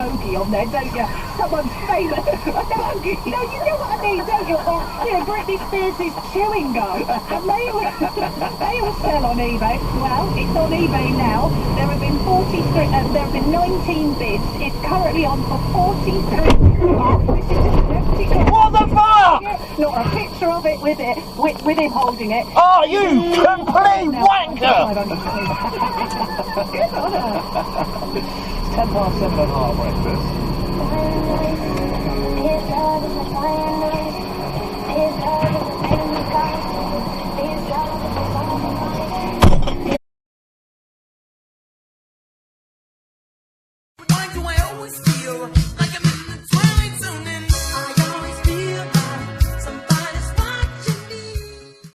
hoagie on there, don't you? Someone's famous. No, hoagie. No, you know what I mean, don't you? Or, you know, Britney Spears' chewing gum. And they all sell on eBay. Well, it's on eBay now. There have been 19 bids. It's currently on for 43. This is just an empty can. What the fuck? Not a picture of it with him holding it. Oh, you complete wanker! Good on her. It's 7:10 on our breakfast.